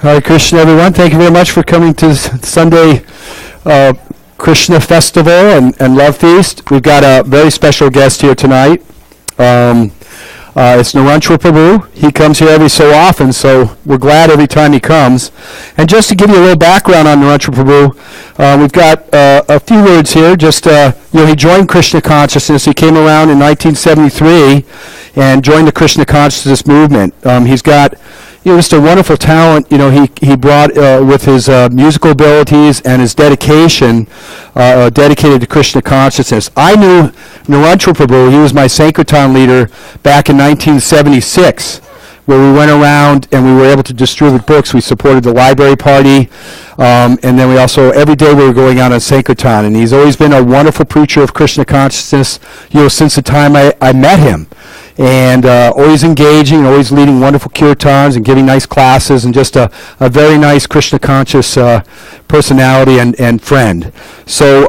Hare Krishna, everyone. Thank you very much for coming to Sunday Krishna Festival and Love Feast. We've got a very special guest here tonight. It's Nirantara Prabhu. He comes here every so often, so we're glad every time he comes. And just to give you a little background on Nirantara Prabhu, we've got a few words here. Just, he joined Krishna consciousness. He came around in 1973 and joined the Krishna consciousness movement. He's got just a wonderful talent. He brought with his musical abilities and his dedication, dedicated to Krishna consciousness. I knew Nirantara Prabhu. He was my Sankirtan leader back in 1976, where we went around and we were able to distribute books. We supported the library party, and then we also, every day we were going on a Sankirtan. And he's always been a wonderful preacher of Krishna consciousness, since the time I met him. And always engaging, always leading wonderful kirtans and giving nice classes, and just a very nice Krishna conscious personality and friend. So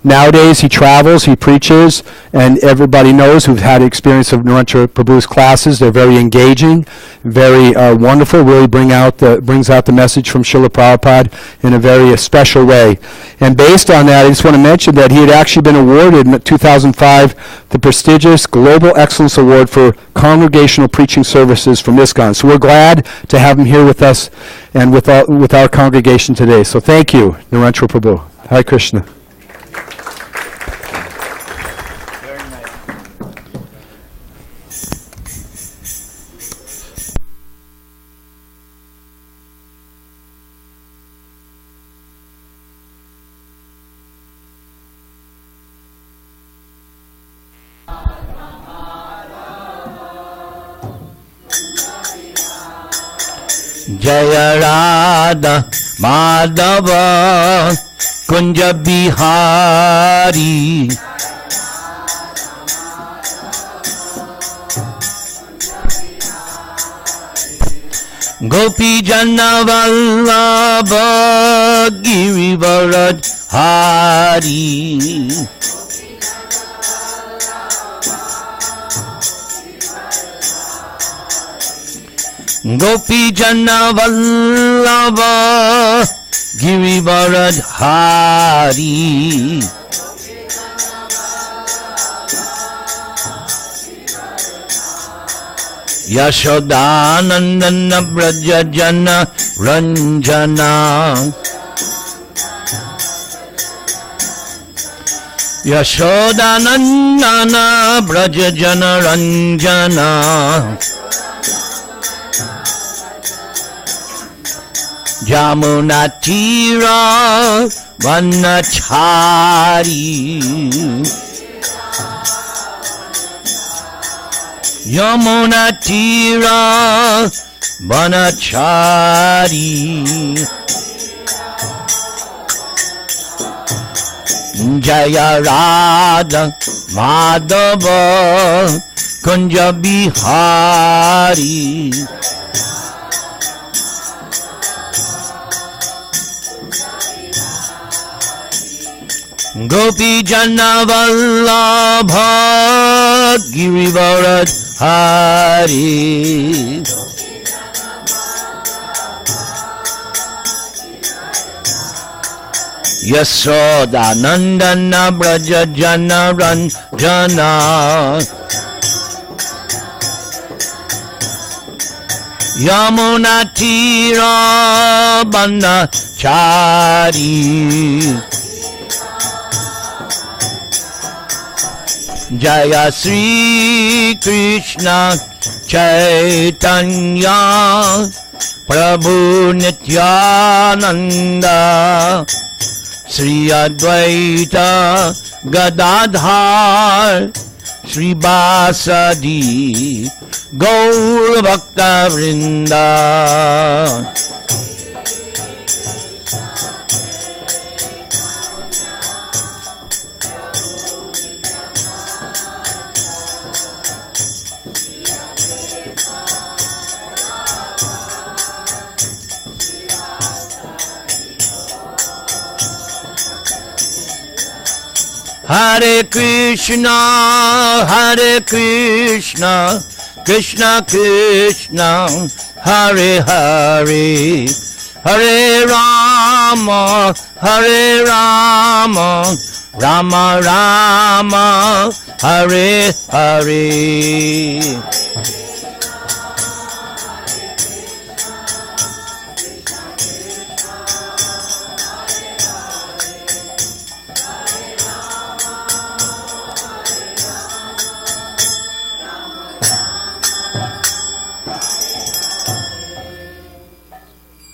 nowadays he travels, he preaches, and everybody knows who've had experience of Nirantara Prabhu's classes. They're very engaging, very wonderful, really brings out the message from Srila Prabhupada in a very special way. And based on that, I just want to mention that he had actually been awarded in 2005 the prestigious Global Excellence Award for Congregational Preaching Services from ISKCON. So we're glad to have him here with us and with our congregation today. So thank you, Nirantara Prabhu. Hare Krishna. Jaya Radha Madhava Kunja Bihari Gopi Jana Vallabha Girivaraj Hari Gopi Jana Vallabha Girivaraj Hari Yashodanandana Braja Jana Ranjana Yashodanandana Braja Jana Ranjana Jamuna Tira Vanachari Yamuna Tira Vanachari Jaya Radha Madhava Kunja Bihari Gopi Jana Vallabha Girivaraj Hari Yasoda Nandana Braja Jana Ranjana Yamuna Tira Banachari Jaya Sri Krishna Chaitanya Prabhu Nityananda Sri Advaita Gadadhar Sri Basadi Gaur Bhakta Vrinda Hare Krishna, Krishna Krishna, Hare Hare, Hare Rama, Hare Rama, Rama Rama, Hare Hare.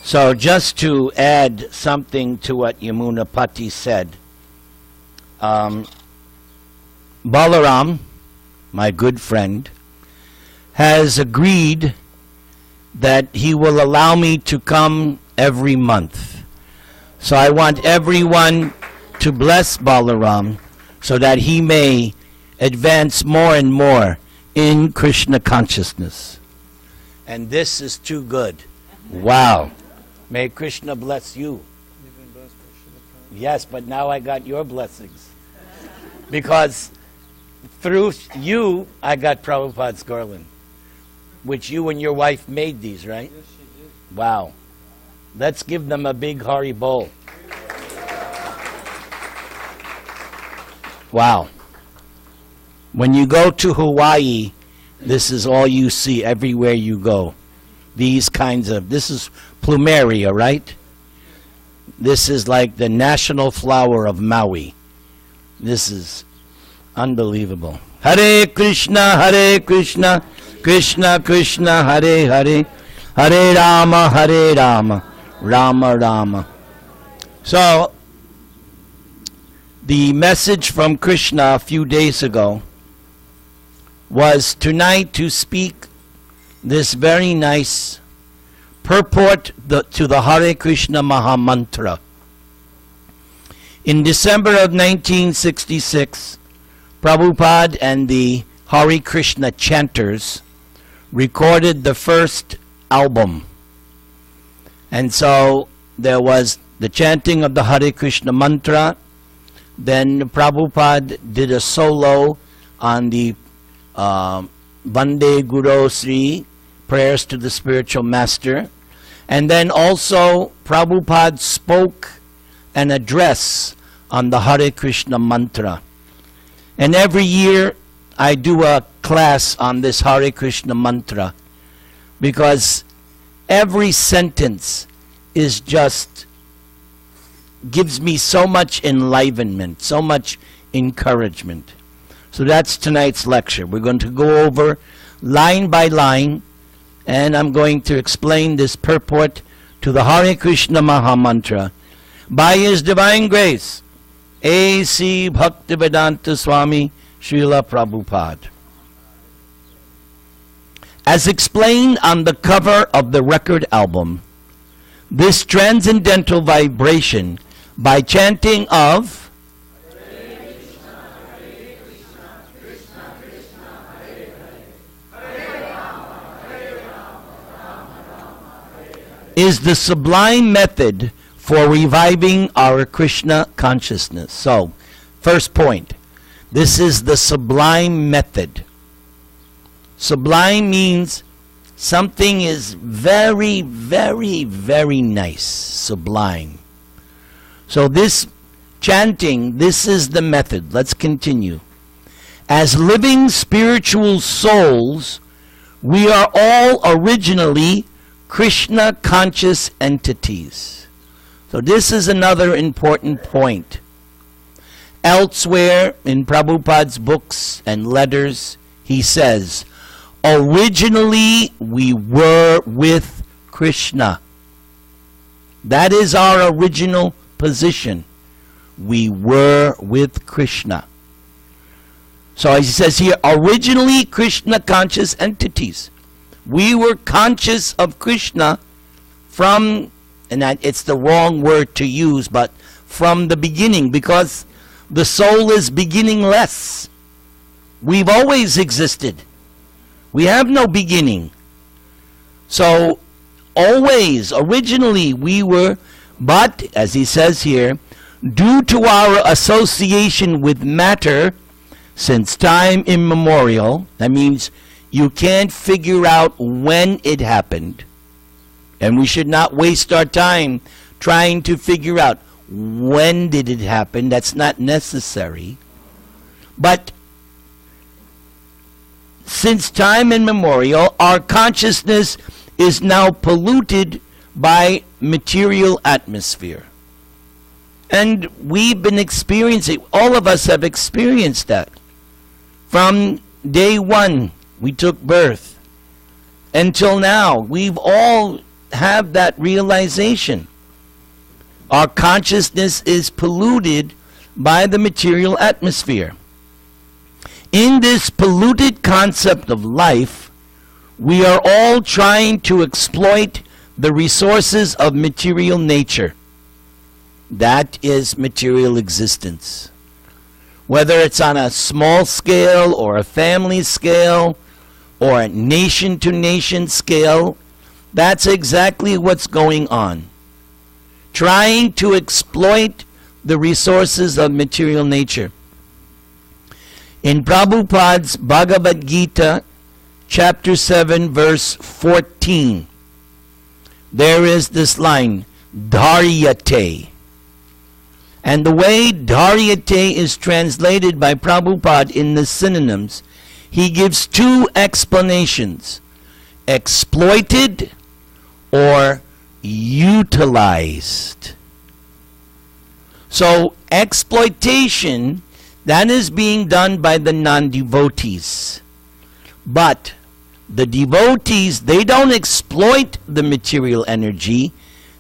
So just to add something to what Yamunapati said, Balaram, my good friend, has agreed that he will allow me to come every month. So I want everyone to bless Balaram so that he may advance more and more in Krishna consciousness. And this is too good. Wow. May Krishna bless you. Yes, but now I got your blessings. Because through you, I got Prabhupada's garland. Which you and your wife made these, right? Yes, she did. Wow. Let's give them a big Hari bowl. Wow. When you go to Hawaii, this is all you see everywhere you go. These kinds of, this is plumeria, right? This is like the national flower of Maui. This is unbelievable. Hare Krishna, Krishna Krishna, Hare Hare, Hare Rama, Rama Rama. So, the message from Krishna a few days ago was tonight to speak this very nice purport to the Hare Krishna Maha Mantra. In December of 1966, Prabhupada and the Hare Krishna chanters recorded the first album. And so there was the chanting of the Hare Krishna mantra. Then Prabhupada did a solo on the Vande Guru Sri, prayers to the spiritual master. And then also Prabhupada spoke an address on the Hare Krishna mantra. And every year I do a class on this Hare Krishna mantra because every sentence is just gives me so much enlivenment, so much encouragement. So that's tonight's lecture. We're going to go over line by line, and I'm going to explain this purport to the Hare Krishna Maha Mantra by His Divine Grace, A.C. Bhaktivedanta Swami Srila Prabhupada. As explained on the cover of the record album, this transcendental vibration by chanting of is the sublime method for reviving our Krishna consciousness. So, first point, this is the sublime method. Sublime means something is very, very, very nice. Sublime. So this chanting, this is the method. Let's continue. As living spiritual souls, we are all originally Krishna conscious entities. So this is another important point. Elsewhere in Prabhupada's books and letters, he says, originally we were with Krishna. That is our original position. We were with Krishna. So he says here, originally Krishna conscious entities. We were conscious of Krishna from, and it's the wrong word to use, but from the beginning, because the soul is beginningless. We've always existed. We have no beginning. So, always, originally we were, but, as he says here, due to our association with matter, since time immemorial, that means you can't figure out when it happened. And we should not waste our time trying to figure out when did it happen. That's not necessary. But since time immemorial, our consciousness is now polluted by material atmosphere. And we've been experiencing, all of us have experienced that. From day one, we took birth, until now, we've all have that realization. Our consciousness is polluted by the material atmosphere. In this polluted concept of life, we are all trying to exploit the resources of material nature. That is material existence. Whether it's on a small scale or a family scale or a nation-to-nation scale, that's exactly what's going on. Trying to exploit the resources of material nature. In Prabhupada's Bhagavad Gita, chapter 7, verse 14, there is this line, Dharyate. And the way Dharyate is translated by Prabhupada in the synonyms, he gives two explanations: exploited or utilized. So exploitation, that is being done by the non-devotees. But the devotees, they don't exploit the material energy,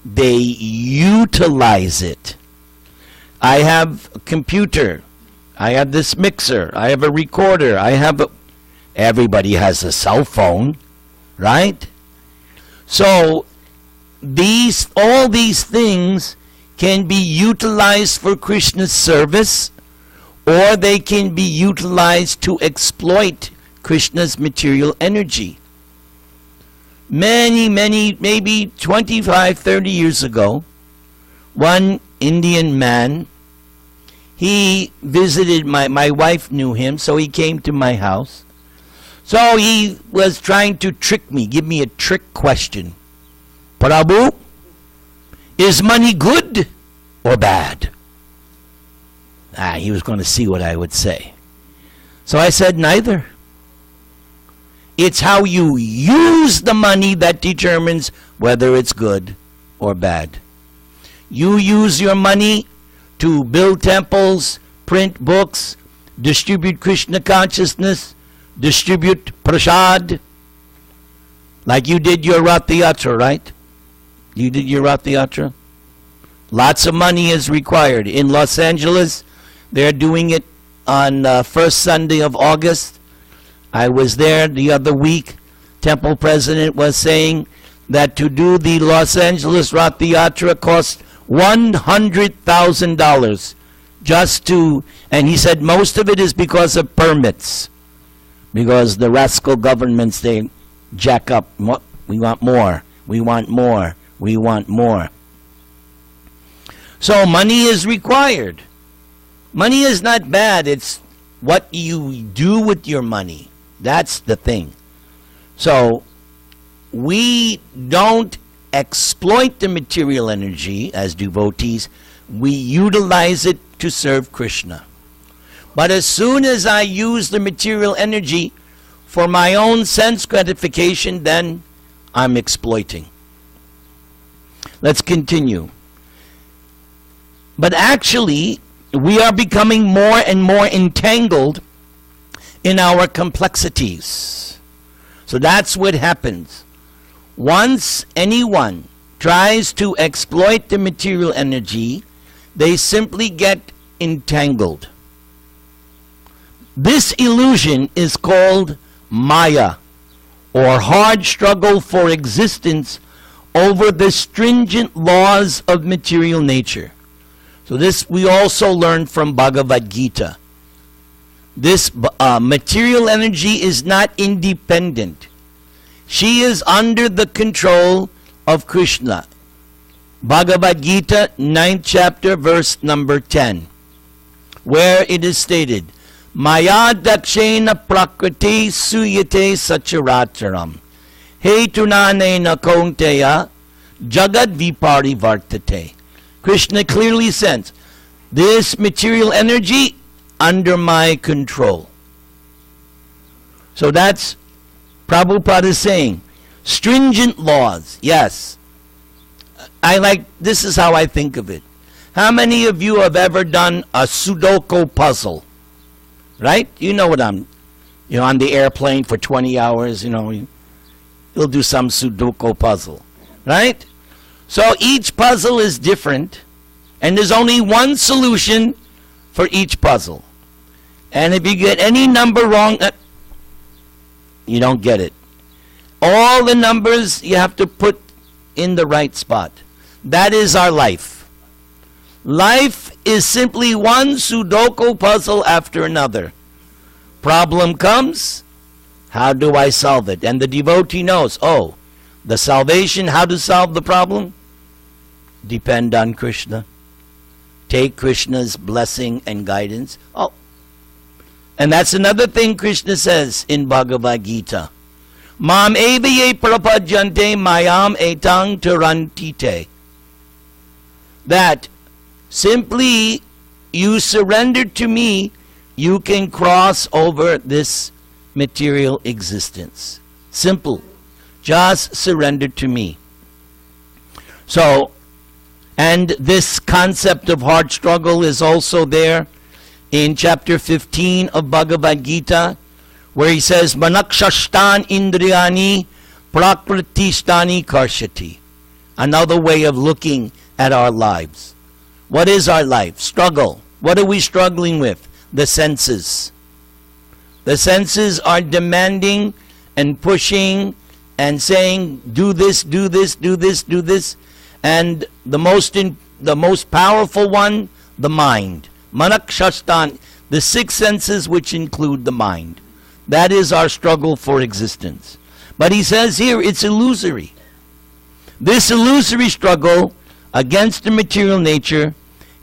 they utilize it. I have a computer, I have this mixer, I have a recorder, everybody has a cell phone, right? So all these things can be utilized for Krishna's service, or they can be utilized to exploit Krishna's material energy. Many, maybe 25, 30 years ago, one Indian man, he visited my wife knew him, so he came to my house. So he was trying to trick me, give me a trick question. Prabhu, is money good or bad? He was going to see what I would say. So I said neither. It's how you use the money that determines whether it's good or bad. You use your money to build temples, print books, distribute Krishna consciousness, distribute prasad, like you did your Rath Yatra, right? You did your Rath Yatra? Lots of money is required. In Los Angeles, they're doing it on first Sunday of August. I was there the other week. Temple president was saying that to do the Los Angeles Rath Yatra costs $100,000 just to, and he said most of it is because of permits, because the rascal governments, they jack up. We want more, we want more, we want more. So money is required. Money is not bad, it's what you do with your money. That's the thing. So we don't exploit the material energy as devotees, we utilize it to serve Krishna. But as soon as I use the material energy for my own sense gratification, then I'm exploiting. Let's continue. But actually, we are becoming more and more entangled in our complexities. So that's what happens. Once anyone tries to exploit the material energy, they simply get entangled. This illusion is called Maya, or hard struggle for existence over the stringent laws of material nature. So this we also learn from Bhagavad Gita. This material energy is not independent. She is under the control of Krishna. Bhagavad Gita, 9th chapter, verse number 10, where it is stated, Maya dakshena prakriti suyate sacharacharam. Hetunanena kaunteya Jagad viparivartate. Krishna clearly says, this material energy under my control. So that's Prabhupada is saying, stringent laws, yes. This is how I think of it. How many of you have ever done a Sudoku puzzle? Right? You know what on the airplane for 20 hours, you'll do some Sudoku puzzle. Right? So each puzzle is different, and there's only one solution for each puzzle. And if you get any number wrong, you don't get it. All the numbers you have to put in the right spot. That is our life. Life is simply one Sudoku puzzle after another. Problem comes, how do I solve it? And the devotee knows, the salvation, how to solve the problem? Depend on Krishna. Take Krishna's blessing and guidance. And that's another thing Krishna says in Bhagavad Gita. Mam evaye prapadyante mayam etang tarantite. That simply you surrender to me, you can cross over this material existence. Simple. Just surrender to me. So, and this concept of hard struggle is also there in chapter 15 of Bhagavad Gita, where he says, Manakshashtan indriyani prakritishtani karshati. Another way of looking at our lives. What is our life? Struggle. What are we struggling with? The senses. The senses are demanding and pushing and saying, do this, do this, do this, do this. And the most powerful one, the mind. Manakshastan, the six senses which include the mind. That is our struggle for existence. But he says here, it's illusory. This illusory struggle against the material nature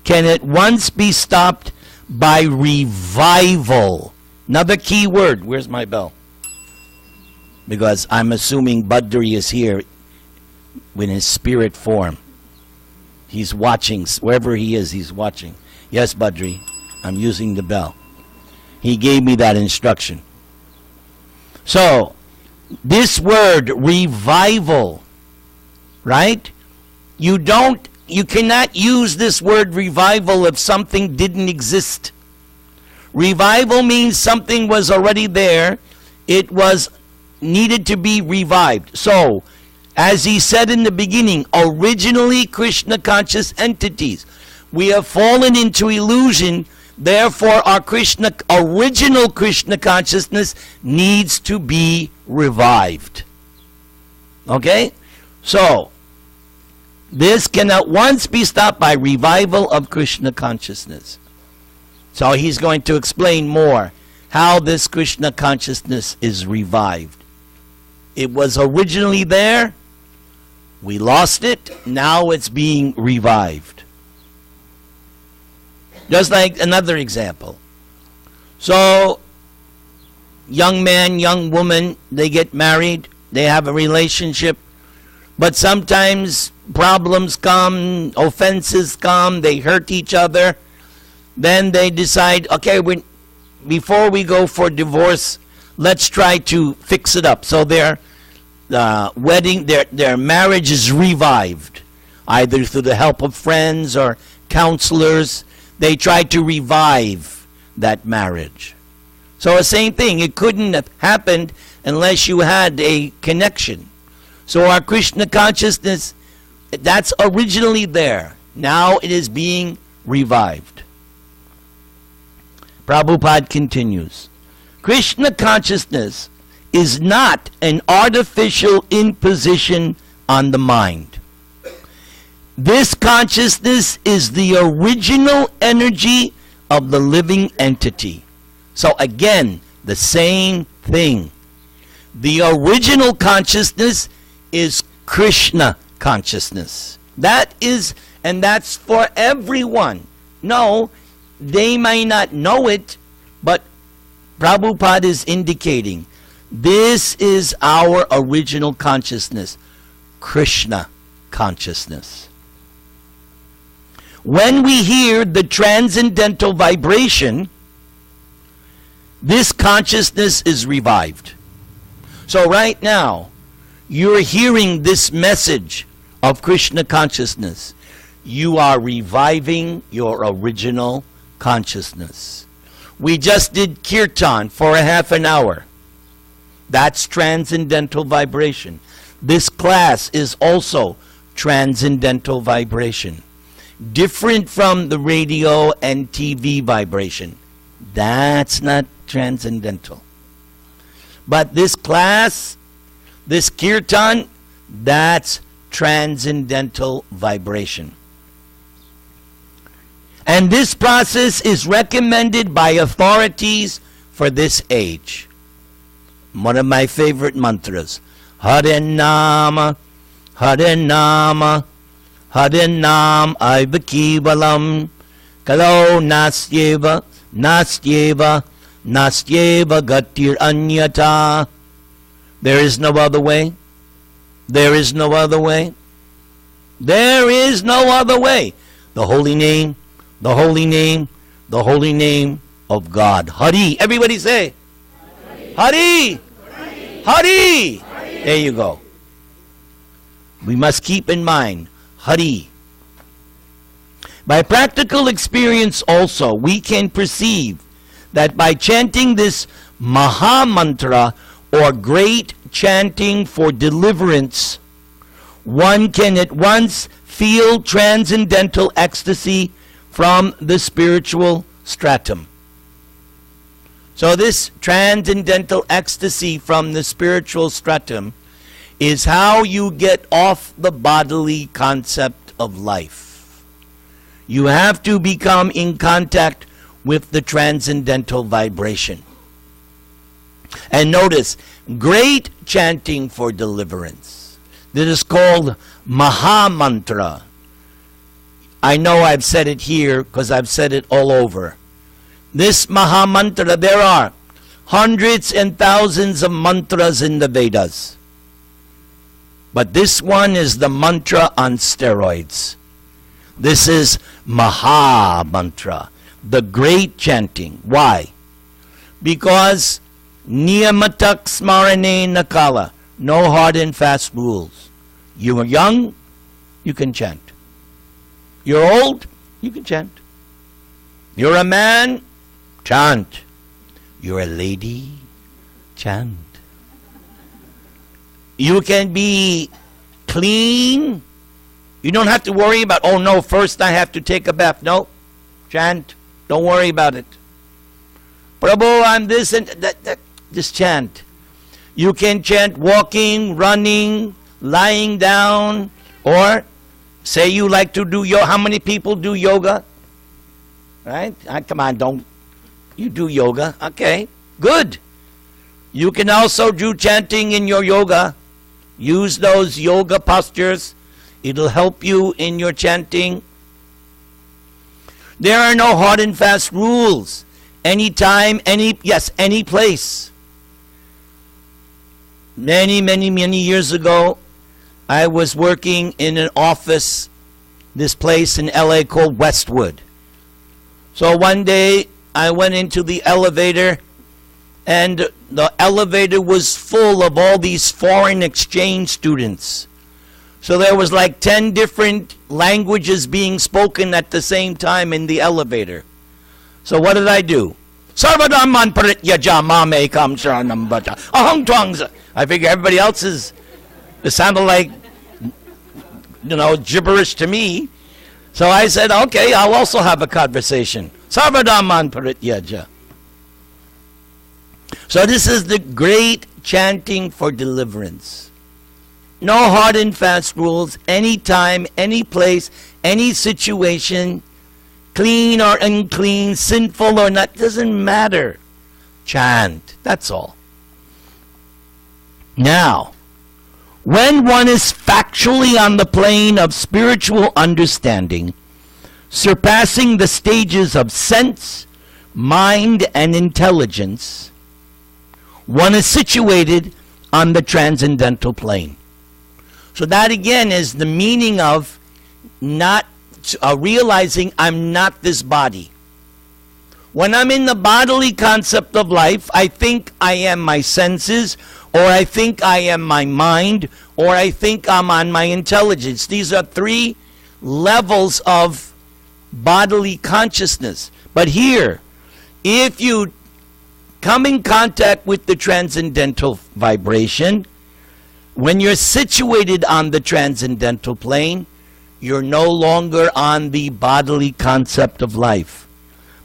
can at once be stopped by revival. Another key word. Where's my bell? Because I'm assuming Badri is here in his spirit form. He's watching. Wherever he is, he's watching. Yes, Badri, I'm using the bell. He gave me that instruction. So, this word, revival, right? You cannot use this word revival if something didn't exist. Revival means something was already there. It was needed to be revived. So, as he said in the beginning, originally Krishna conscious entities. We have fallen into illusion, therefore our original Krishna consciousness needs to be revived. Okay? So, this cannot once be stopped by revival of Krishna consciousness. So he's going to explain more how this Krishna consciousness is revived. It was originally there, we lost it, now it's being revived. Just like another example. So, young man, young woman, they get married, they have a relationship, but sometimes problems come, offenses come, they hurt each other. Then they decide, okay, before we go for divorce, let's try to fix it up. So their marriage is revived, either through the help of friends or counselors. They try to revive that marriage. So the same thing, it couldn't have happened unless you had a connection. So our Krishna consciousness, that's originally there. Now it is being revived. Prabhupada continues. Krishna consciousness is not an artificial imposition on the mind. This consciousness is the original energy of the living entity. So again, the same thing. The original consciousness is Krishna consciousness. That is, and that's for everyone. No, they may not know it, but Prabhupada is indicating this is our original consciousness, Krishna consciousness. When we hear the transcendental vibration, this consciousness is revived. So right now, you're hearing this message of Krishna consciousness. You are reviving your original consciousness. We just did kirtan for a half an hour. That's transcendental vibration. This class is also transcendental vibration. Different from the radio and TV vibration. That's not transcendental. But this class, this kirtan, that's transcendental vibration. And this process is recommended by authorities for this age. One of my favorite mantras. Hare Nama, Hare Nama, Hare Nam Aivakivalam, Kalo Nastyeva, Nastyeva, Nastyeva Gatir Anyata. There is no other way. There is no other way. There is no other way. The holy name, the holy name, the holy name of God. Hari. Everybody say. Hari. Hari. Hari. Hari. There you go. We must keep in mind, Hari. By practical experience also, we can perceive that by chanting this Maha Mantra, or great chanting for deliverance, one can at once feel transcendental ecstasy from the spiritual stratum. So this transcendental ecstasy from the spiritual stratum is how you get off the bodily concept of life. You have to become in contact with the transcendental vibration. And notice, great chanting for deliverance. This is called Maha Mantra. I know I've said it here because I've said it all over. This Maha Mantra, there are hundreds and thousands of mantras in the Vedas. But this one is the mantra on steroids. This is Maha Mantra, the great chanting. Why? Because Niyamatak Smarane Nakala, no hard and fast rules. You are young, you can chant. You're old, you can chant. You're a man, chant. You're a lady, chant. You can be clean. You don't have to worry about, oh no, first I have to take a bath. No, chant. Don't worry about it. Prabhu, I'm this and that. Just chant. You can chant walking, running, lying down, or say you like to do yoga. How many people do yoga? Right? Come on, don't. You do yoga. Okay, good. You can also do chanting in your yoga. Use those yoga postures. It'll help you in your chanting. There are no hard and fast rules. Anytime, any place. Many years ago, I was working in an office, this place in LA called Westwood. So one day, I went into the elevator, and the elevator was full of all these foreign exchange students. So there was like 10 different languages being spoken at the same time in the elevator. So what did I do? Sarvadaman Prityaja Mame Kam Sharanam Bhaja. Aham Twangza. I figure everybody else it sounded like, gibberish to me. So I said, okay, I'll also have a conversation. Sarvadaman Prityaja. So this is the great chanting for deliverance. No hard and fast rules, anytime, any place, any situation, clean or unclean, sinful or not, doesn't matter. Chant, that's all. Now, when one is factually on the plane of spiritual understanding, surpassing the stages of sense, mind, and intelligence, one is situated on the transcendental plane. So that again is the meaning of not realizing I'm not this body. When I'm in the bodily concept of life, I think I am my senses, or I think I am my mind, or I think I'm on my intelligence. These are three levels of bodily consciousness. But here, if you come in contact with the transcendental vibration, when you're situated on the transcendental plane, you're no longer on the bodily concept of life.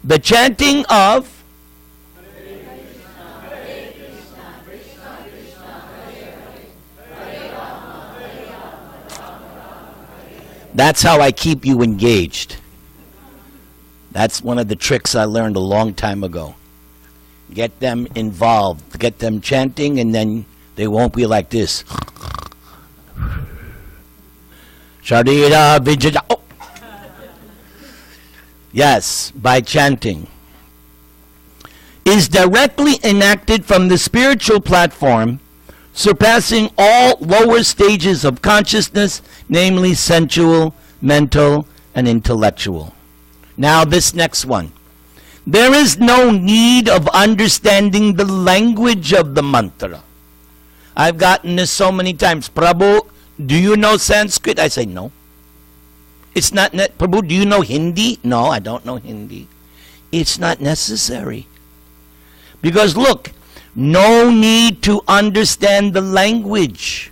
The chanting of that's how I keep you engaged. That's one of the tricks I learned a long time ago. Get them involved, get them chanting, and then they won't be like this. Sharira Vijaya. Oh. Yes, by chanting. Is directly enacted from the spiritual platform, surpassing all lower stages of consciousness, namely sensual, mental, and intellectual. Now this next one. There is no need of understanding the language of the mantra. I've gotten this so many times. Prabhu, do you know Sanskrit? I say no. It's not, Prabhu, do you know Hindi? No, I don't know Hindi. It's not necessary. Because look, no need to understand the language.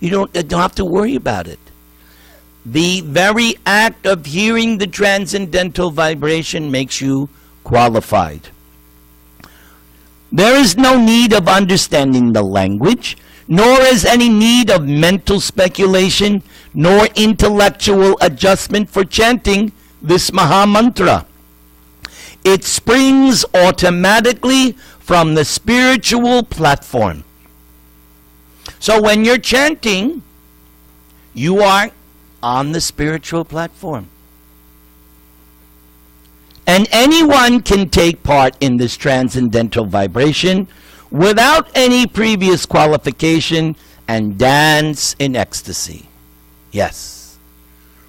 You don't have to worry about it. The very act of hearing the transcendental vibration makes you qualified. There is no need of understanding the language, nor is any need of mental speculation, nor intellectual adjustment for chanting this Maha Mantra. It springs automatically from the spiritual platform. So when you're chanting, you are on the spiritual platform. And anyone can take part in this transcendental vibration without any previous qualification and dance in ecstasy. Yes.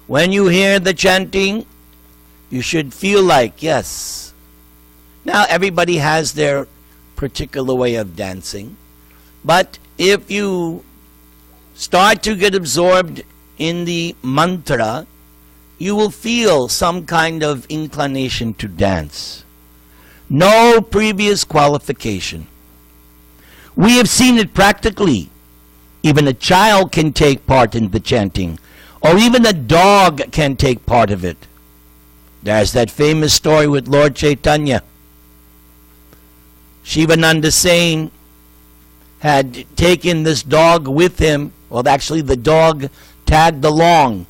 When you hear the chanting, you should feel like, yes. Now everybody has their particular way of dancing. But if you start to get absorbed in the mantra, you will feel some kind of inclination to dance. No previous qualification. We have seen it practically. Even a child can take part in the chanting, or even a dog can take part of it. There's that famous story with Lord Chaitanya. Shivananda Sain had taken this dog with him. Well, actually the dog tagged along.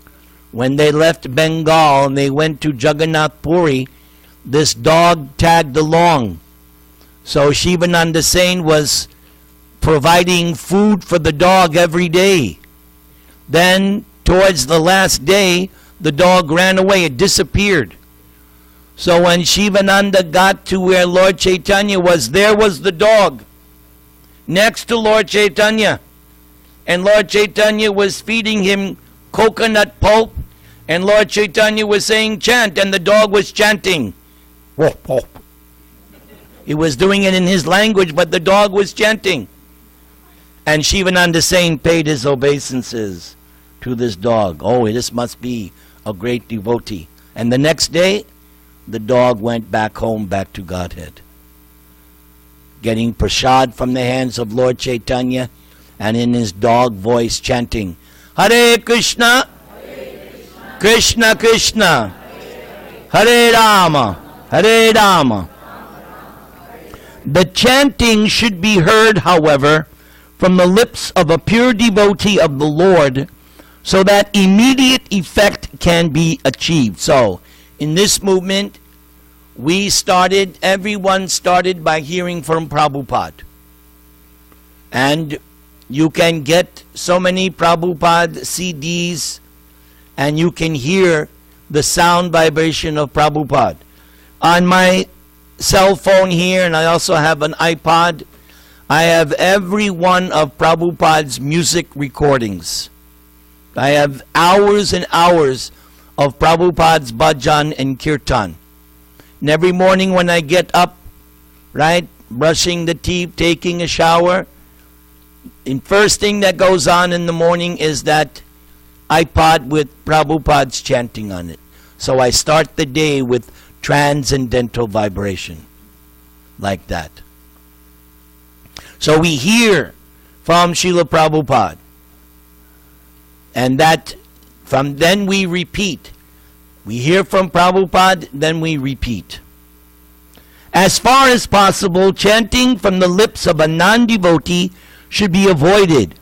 When they left Bengal and they went to Jagannath Puri, this dog tagged along. So Shivananda Sain was providing food for the dog every day. Then, towards the last day, the dog ran away. It disappeared. So when Shivananda got to where Lord Chaitanya was, there was the dog next to Lord Chaitanya. And Lord Chaitanya was feeding him coconut pulp. And Lord Chaitanya was saying chant, and the dog was chanting. He was doing it in his language, but the dog was chanting. And Shivananda Sain paid his obeisances to this dog. Oh, this must be a great devotee. And the next day, the dog went back home, back to Godhead, getting prasad from the hands of Lord Chaitanya, and in his dog voice chanting, Hare Krishna, Krishna Krishna, Hare Rama, Hare Rama. The chanting should be heard, however, from the lips of a pure devotee of the Lord, so that immediate effect can be achieved. So, in this movement, everyone started by hearing from Prabhupada. And you can get so many Prabhupada CDs, and you can hear the sound vibration of Prabhupada. On my cell phone here, and I also have an iPod, I have every one of Prabhupada's music recordings. I have hours and hours of Prabhupada's bhajan and kirtan. And every morning when I get up, right, brushing the teeth, taking a shower, the first thing that goes on in the morning is that iPod with Prabhupada's chanting on it. So I start the day with transcendental vibration, like that. So we hear from Srila Prabhupada, and that from then we repeat. We hear from Prabhupada, then we repeat. As far as possible, chanting from the lips of a non-devotee should be avoided,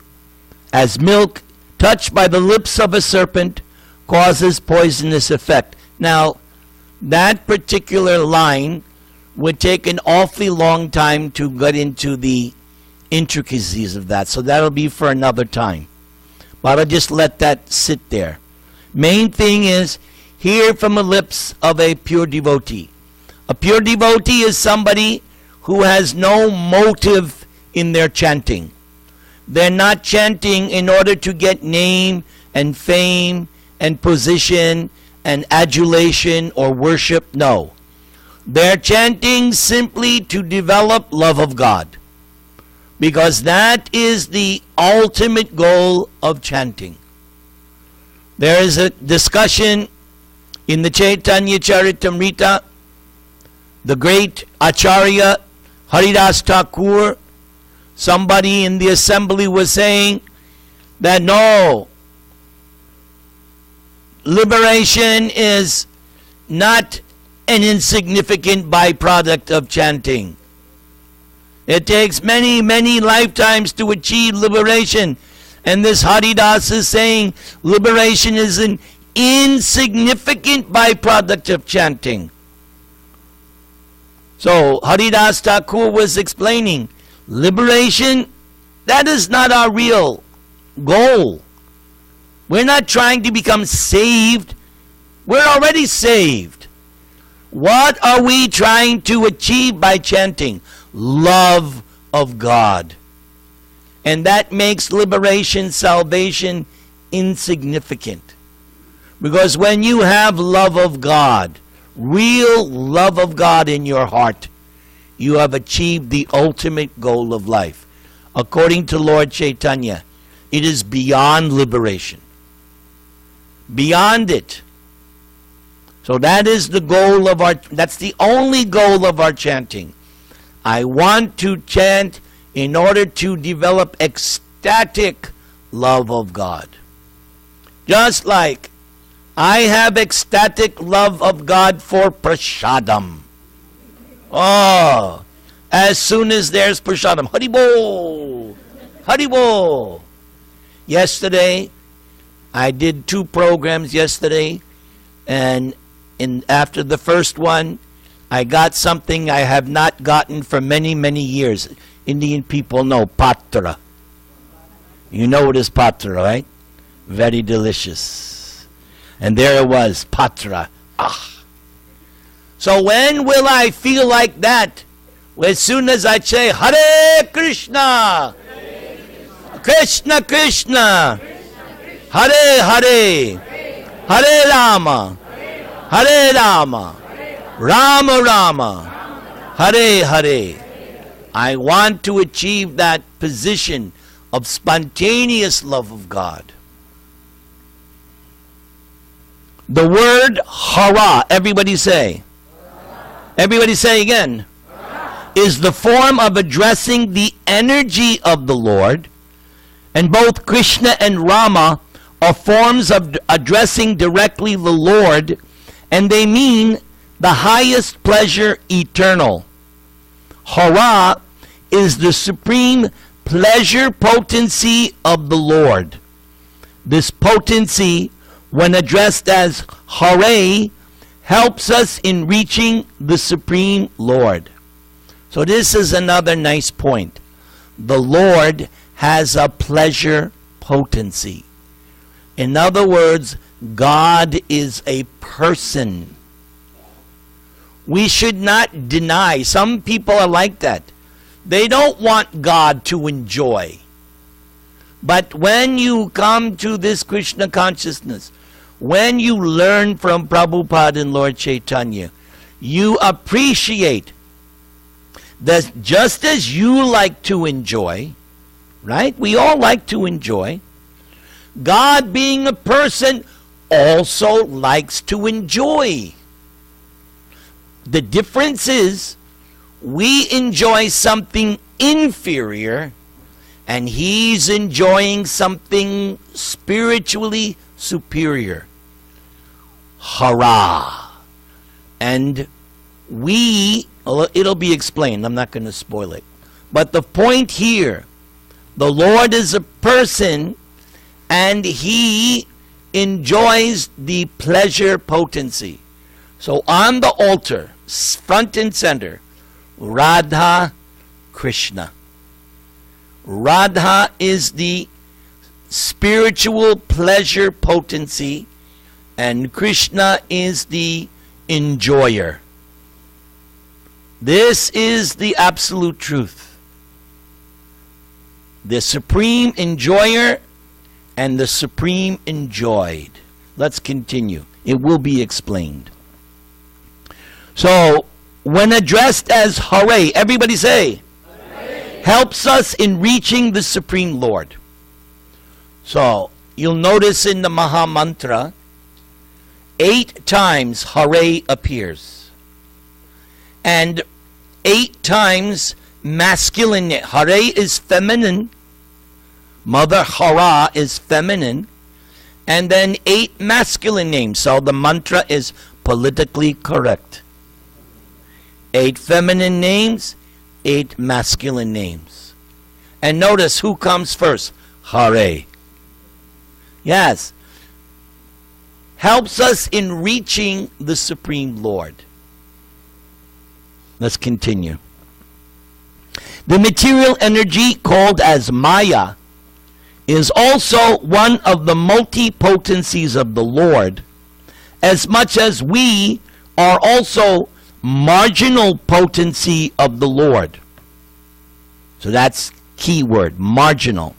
as milk touched by the lips of a serpent causes poisonous effect. Now, that particular line would take an awfully long time to get into the intricacies of that, so that'll be for another time. But I'll just let that sit there. Main thing is, hear from the lips of a pure devotee. A pure devotee is somebody who has no motive in their chanting. They're not chanting in order to get name and fame and position and adulation or worship. No. They're chanting simply to develop love of God, because that is the ultimate goal of chanting. There is a discussion in the Chaitanya Charitamrita. The great Acharya Haridas Thakur, somebody in the assembly was saying that no, liberation is not an insignificant byproduct of chanting. It takes many, many lifetimes to achieve liberation. And this Haridas is saying liberation is an insignificant byproduct of chanting. So Haridas Thakur was explaining, liberation, that is not our real goal. We're not trying to become saved. We're already saved. What are we trying to achieve by chanting? Love of God. And that makes liberation, salvation insignificant. Because when you have love of God, real love of God in your heart, you have achieved the ultimate goal of life. According to Lord Chaitanya, it is beyond liberation. Beyond it. So that is the goal of that's the only goal of our chanting. I want to chant in order to develop ecstatic love of God. Just like I have ecstatic love of God for prasadam. Oh, as soon as there's prasadam, Haribol, Haribol. Yesterday, I did 2 programs yesterday, and after the first one, I got something I have not gotten for many, many years. Indian people know patra. You know what is patra, right? Very delicious. And there it was, patra. Ah. So when will I feel like that? Well, as soon as I say, Hare Krishna, Krishna Krishna, Hare Hare, Hare Rama, Hare Rama, Rama Rama, Hare Hare. I want to achieve that position of spontaneous love of God. The word hara, everybody say. Everybody say again. Is the form of addressing the energy of the Lord, and both Krishna and Rama are forms of addressing directly the Lord, and they mean the highest pleasure eternal. Hara is the supreme pleasure potency of the Lord. This potency, when addressed as Hare, helps us in reaching the Supreme Lord. So this is another nice point. The Lord has a pleasure potency. In other words, God is a person. We should not deny. Some people are like that. They don't want God to enjoy. But when you come to this Krishna consciousness, when you learn from Prabhupada and Lord Chaitanya, you appreciate that just as you like to enjoy, right? We all like to enjoy. God, being a person, also likes to enjoy. The difference is we enjoy something inferior and he's enjoying something spiritually superior. Hara. And it'll be explained. I'm not going to spoil it. But the point here, the Lord is a person and he enjoys the pleasure potency. So on the altar, front and center, Radha Krishna. Radha is the spiritual pleasure potency and Krishna is the enjoyer. This is the absolute truth. The supreme enjoyer and the supreme enjoyed. Let's continue. It will be explained. So, when addressed as Hare, everybody say, Hare, helps us in reaching the Supreme Lord. So, you'll notice in the Maha Mantra, 8 times Hare appears. And 8 times masculine. Hare is feminine. Mother Hara is feminine. And then 8 masculine names. So the mantra is politically correct. 8 feminine names, 8 masculine names. And notice who comes first. Hare. Yes. Helps us in reaching the Supreme Lord. Let's continue. The material energy called as Maya is also one of the multi-potencies of the Lord, as much as we are also marginal potency of the Lord. So that's key word, marginal.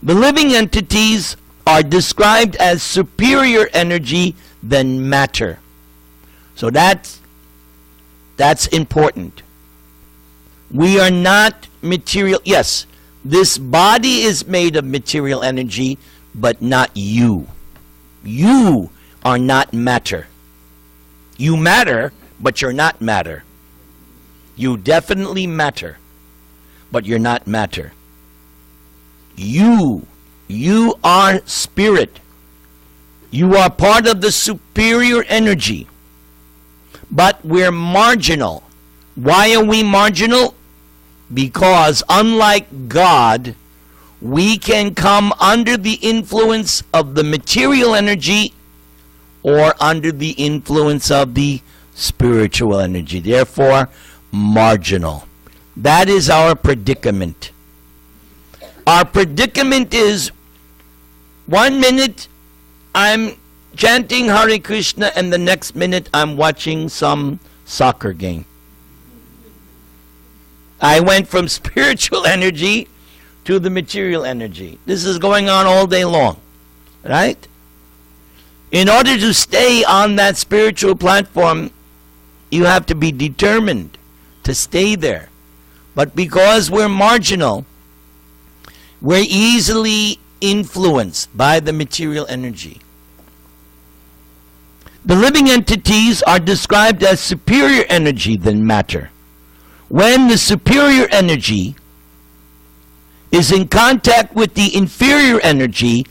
The living entities are described as superior energy than matter. So that's important. We are not material. Yes, this body is made of material energy, but not you. You are not matter. You matter, but you're not matter. You definitely matter, but you're not matter. You are spirit. You are part of the superior energy. But we're marginal. Why are we marginal? Because unlike God, we can come under the influence of the material energy or under the influence of the spiritual energy. Therefore, marginal. That is our predicament. Our predicament is 1 minute I'm chanting Hare Krishna and the next minute I'm watching some soccer game. I went from spiritual energy to the material energy. This is going on all day long, right? In order to stay on that spiritual platform, you have to be determined to stay there. But because we're marginal, we're easily influenced by the material energy. The living entities are described as superior energy than matter. When the superior energy is in contact with the inferior energy,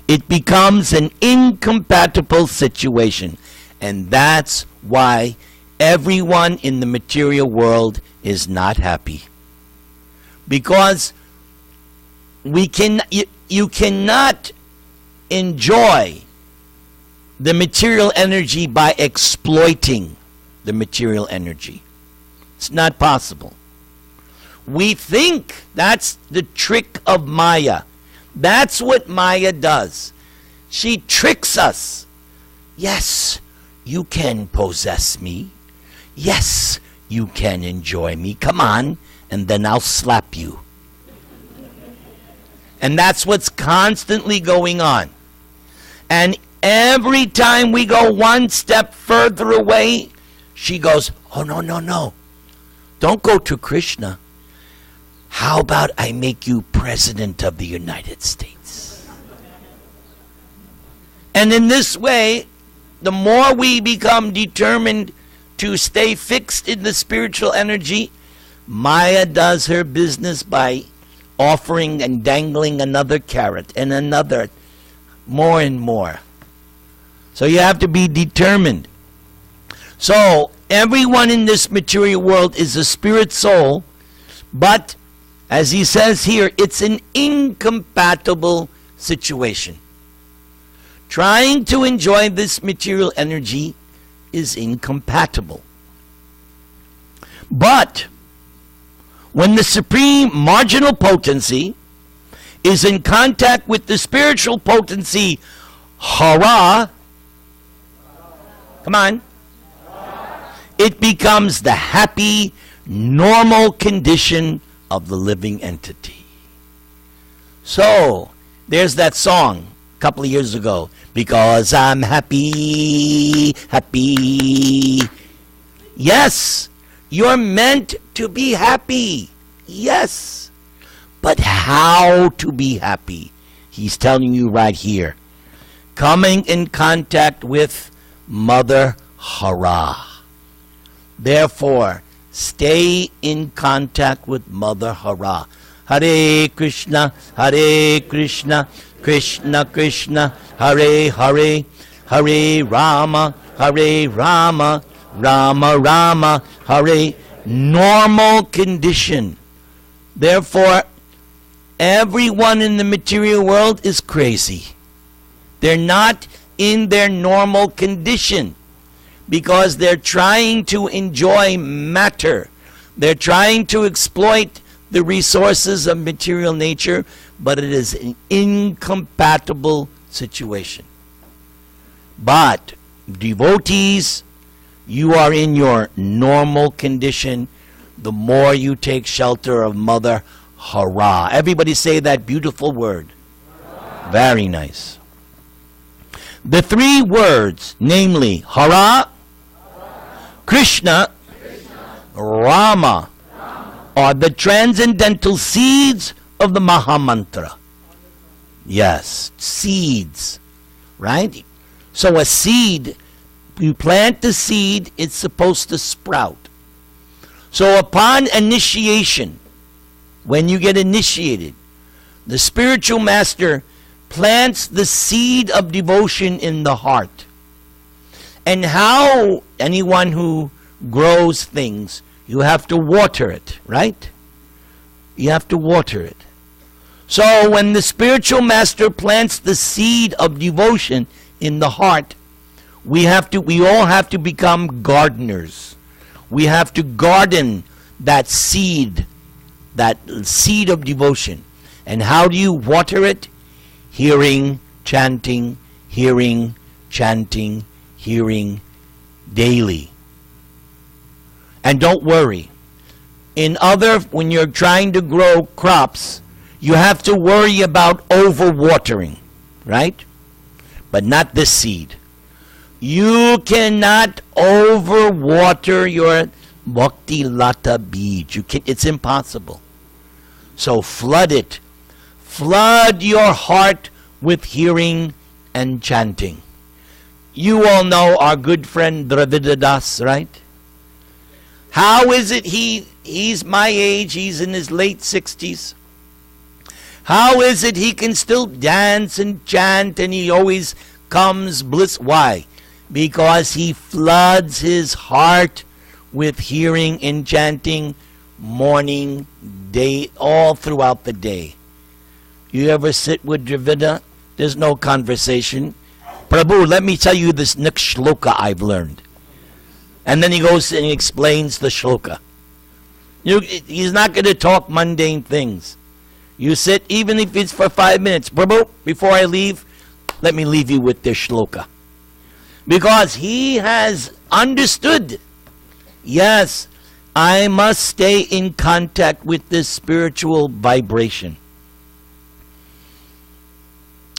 it becomes an incompatible situation. And that's why everyone in the material world is not happy. Because you cannot enjoy the material energy by exploiting the material energy. It's not possible. We think that's the trick of Maya. That's what Maya does. She tricks us. Yes, you can possess me. Yes, you can enjoy me. Come on, and then I'll slap you. And that's what's constantly going on. And every time we go one step further away, she goes, oh, no, no, no. Don't go to Krishna. How about I make you President of the United States? And in this way, the more we become determined to stay fixed in the spiritual energy, Maya does her business by offering and dangling another carrot and another, more and more. So you have to be determined. So everyone in this material world is a spirit soul, but as he says here, it's an incompatible situation. Trying to enjoy this material energy is incompatible. But when the supreme marginal potency is in contact with the spiritual potency, hara, come on, it becomes the happy, normal condition of the living entity. So, there's that song a couple of years ago, because I'm happy, happy. Yes, you're meant to be happy. Yes. But how to be happy? He's telling you right here. Coming in contact with Mother Hara. Therefore, stay in contact with Mother Hara. Harekrishna, Harekrishna, Krishna Krishna, Hare Hare, Hare Rama, Hare Rama, Rama Rama, Hare. Normal condition. Therefore, everyone in the material world is crazy. They're not in their normal condition because they're trying to enjoy matter. They're trying to exploit the resources of material nature, but it is an incompatible situation. But devotees, you are in your normal condition the more you take shelter of Mother Hara. Everybody say that beautiful word. Hara. Very nice. The three words, namely Hara, Krishna, Rama, are the transcendental seeds of the Mahamantra. Yes, seeds, right? So a seed, you plant the seed, it's supposed to sprout. So upon initiation, when you get initiated, the spiritual master plants the seed of devotion in the heart. And how anyone who grows things, you have to water it, right? You have to water it. So when the spiritual master plants the seed of devotion in the heart, we all have to become gardeners. We have to garden that seed of devotion. And how do you water it? Hearing, chanting, hearing, chanting, hearing daily. And don't worry. When you're trying to grow crops, you have to worry about overwatering, right? But not this seed. You cannot overwater your bhakti lata beej. It's impossible. So flood it. Flood your heart with hearing and chanting. You all know our good friend Dravida Das, right? How is it he's my age, he's in his late 60s. How is it he can still dance and chant and he always comes bliss? Why? Because he floods his heart with hearing and chanting morning, day, all throughout the day. You ever sit with Dravida? There's no conversation. Prabhu, let me tell you this next shloka I've learned. And then he goes and explains the shloka. He's not going to talk mundane things. You sit, even if it's for 5 minutes. Prabhu, before I leave, let me leave you with this shloka. Because he has understood, yes, I must stay in contact with this spiritual vibration.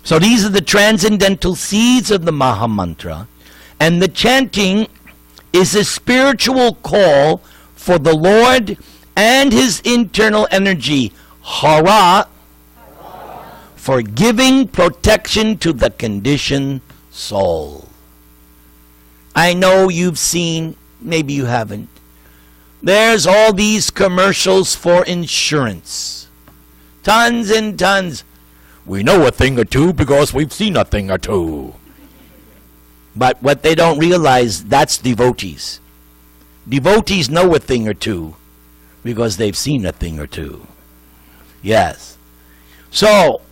So these are the transcendental seeds of the Maha Mantra. And the chanting is a spiritual call for the Lord and his internal energy, Hara, for giving protection to the conditioned soul. I know you've seen, maybe you haven't, there's all these commercials for insurance. Tons and tons. We know a thing or two because we've seen a thing or two. But what they don't realize, that's devotees. Devotees know a thing or two because they've seen a thing or two. Yes. So,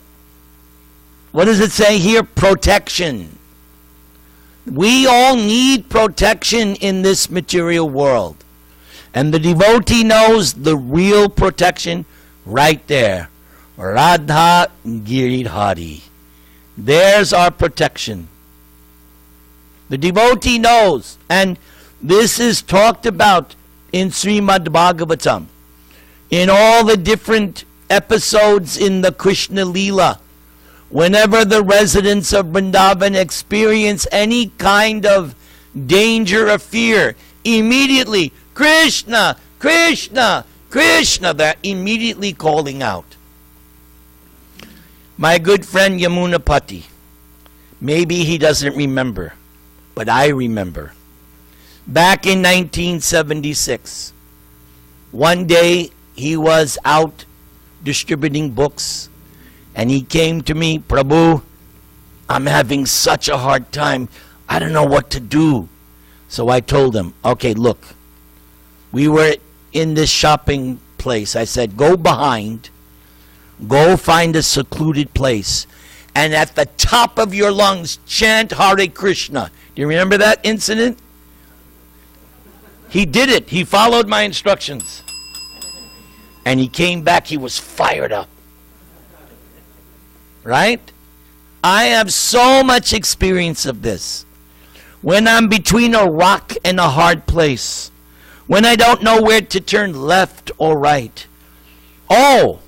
what does it say here? Protection. We all need protection in this material world. And the devotee knows the real protection right there. Radha Giridhari. There's our protection. The devotee knows. And this is talked about in Srimad Bhagavatam. In all the different episodes in the Krishna Leela. Whenever the residents of Vrindavan experience any kind of danger or fear, immediately, Krishna, Krishna, Krishna, they're immediately calling out. My good friend Yamunapati, maybe he doesn't remember, but I remember. Back in 1976, one day he was out distributing books, and he came to me, Prabhu, I'm having such a hard time. I don't know what to do. So I told him, okay, look, we were in this shopping place. I said, go behind, go find a secluded place, and at the top of your lungs, chant Hare Krishna. Do you remember that incident? He did it. He followed my instructions. And he came back, he was fired up. Right? I have so much experience of this. When I'm between a rock and a hard place, when I don't know where to turn left or right. Oh,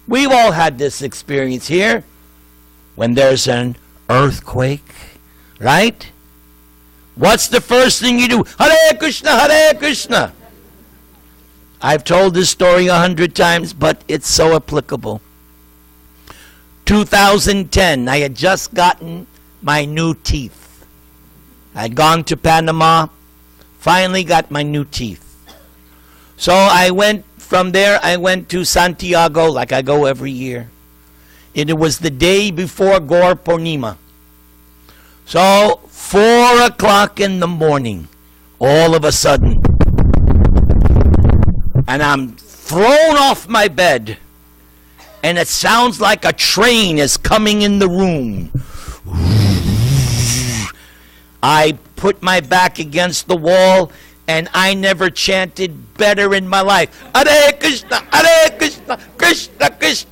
we've all had this experience here. When there's an earthquake, right? What's the first thing you do? Hare Krishna, Hare Krishna. I've told this story 100 times, but it's so applicable. 2010, I had just gotten my new teeth. I'd gone to Panama, finally got my new teeth. So I went from there, I went to SanDiego like I go every year. It was the day before Gaur Purnima. So 4 o'clock in the morning, all of a sudden, and I'm thrown off my bed, and it sounds like a train is coming in the room. I put my back against the wall, and I never chanted better in my life. Hare Krishna, Hare Krishna, Krishna Krishna.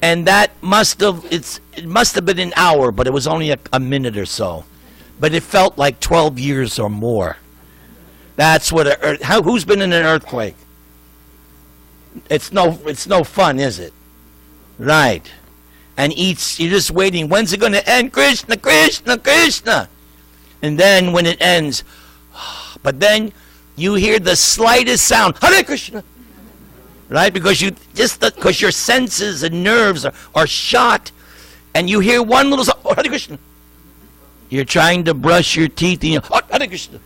And that it must have been an hour, but it was only a minute or so. But it felt like 12 years or more. That's what who's been in an earthquake? It's no fun, is it? Right. And you're just waiting. When's it going to end? Krishna, Krishna, Krishna. And then when it ends, but then you hear the slightest sound, Hare Krishna. Right? Because your senses and nerves are shot, and you hear one little sound, Hare Krishna. You're trying to brush your teeth, and Hare Krishna.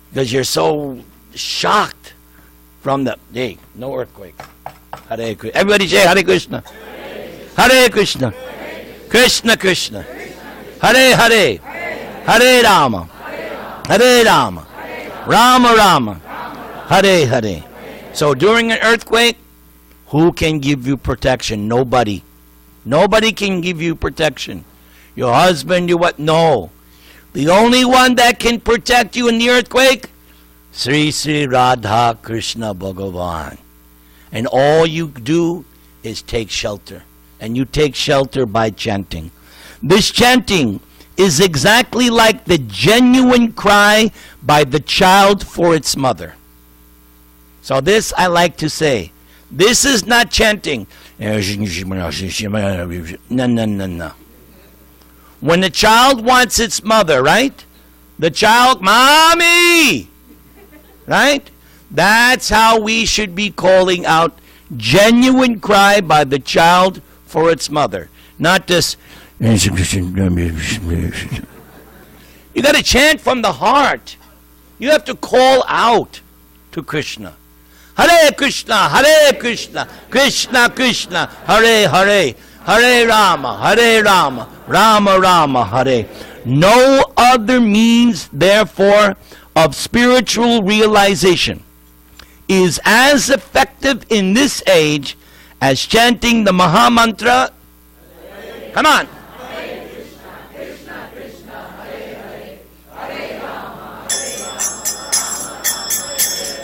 Because you're so shocked from no earthquake. Hare Krishna. Everybody say Hare Krishna. Hare Krishna. Krishna Krishna. Hare Hare. Hare Rama. Hare Rama. Rama Rama. Hare Hare. So during an earthquake, who can give you protection? Nobody. Nobody can give you protection. Your husband, no. The only one that can protect you in the earthquake, Sri Sri Radha Krishna Bhagavan. And all you do is take shelter. And you take shelter by chanting. This chanting is exactly like the genuine cry by the child for its mother. So this I like to say. This is not chanting. No. When the child wants its mother, right? The child, Mommy! Right? That's how we should be calling out genuine cry by the child for its mother. Not this. You got to chant from the heart. You have to call out to Krishna. Hare Krishna, Hare Krishna, Krishna Krishna, Hare Hare, Hare Rama, Rama Rama, Hare. No other means, therefore, of spiritual realization is as effective in this age as chanting the Maha Mantra. Come on.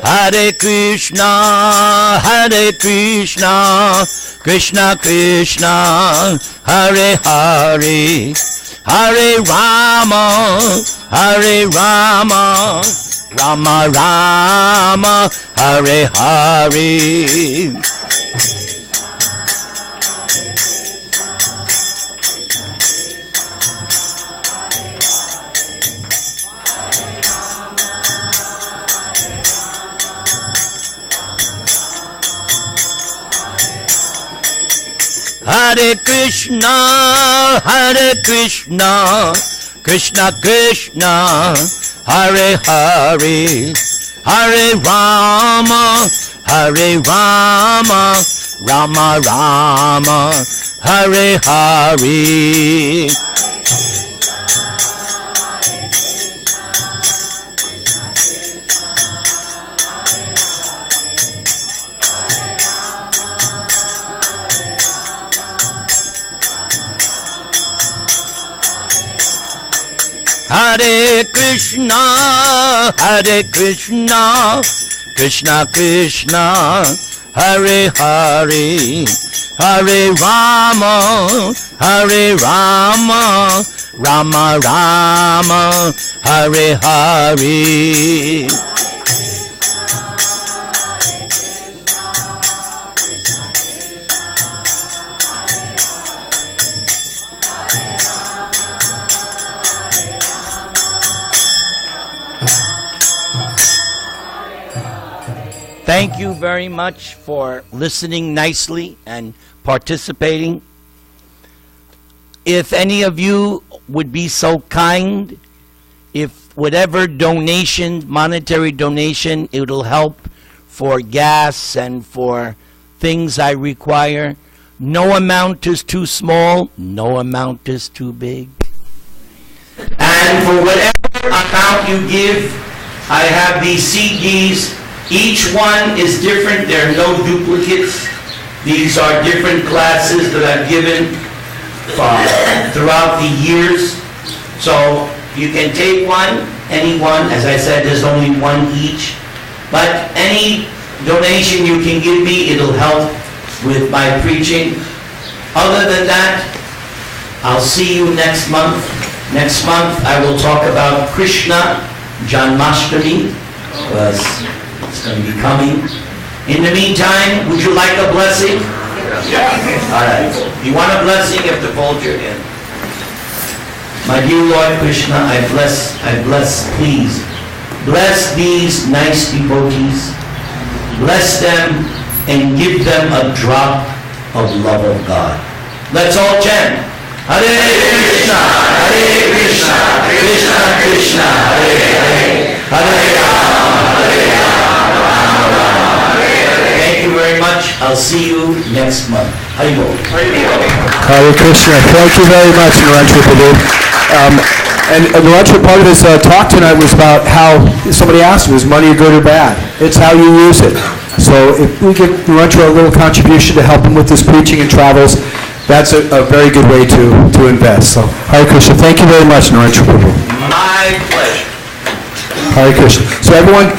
Hare Krishna, Hare Krishna, Krishna Krishna, Hare Hare, Hare Rama, Hare Rama, Rama Rama, Hare Hare. Hare Krishna, Hare Krishna, Krishna Krishna, Hare Hare, Hare Rama, Hare Rama, Rama Rama, Hare Hare. Hare Krishna, Hare Krishna, Krishna Krishna, Hare Hare, Hare Rama, Hare Rama, Rama Rama, Hare Hare. Thank you very much for listening nicely and participating. If any of you would be so kind, if whatever donation, monetary donation, it'll help for gas and for things I require. No amount is too small, no amount is too big. And for whatever amount you give, I have these CDs. Each one is different. There are no duplicates. These are different classes that I've given throughout the years. So you can take one, any one. As I said, there's only one each. But any donation you can give me, it'll help with my preaching. Other than that, I'll see you next month. Next month I will talk about Krishna Janmashtami, because it's going to be coming. In the meantime, would you like a blessing? Yeah. All right. If you want a blessing, you have to fold your hand. My dear Lord Krishna, I bless, please. Bless these nice devotees. Bless them and give them a drop of love of God. Let's all chant. Hare Krishna, Hare Krishna, Krishna Krishna, Hare Hare, Hare Rama, Hare Rama, Rama Rama, Hare Hare. Thank you very much. I'll see you next month. Hare Krishna. Thank you very much, Nirantara Prabhu. And Nirantara, part of his talk tonight was about how somebody asked him, is money good or bad? It's how you use it. So if we give Nirantara a little contribution to help him with his preaching and travels, that's a very good way to invest. So, Hare Krishna. Thank you very much, Nirantara Prabhu. My pleasure. Hare Krishna. So everyone...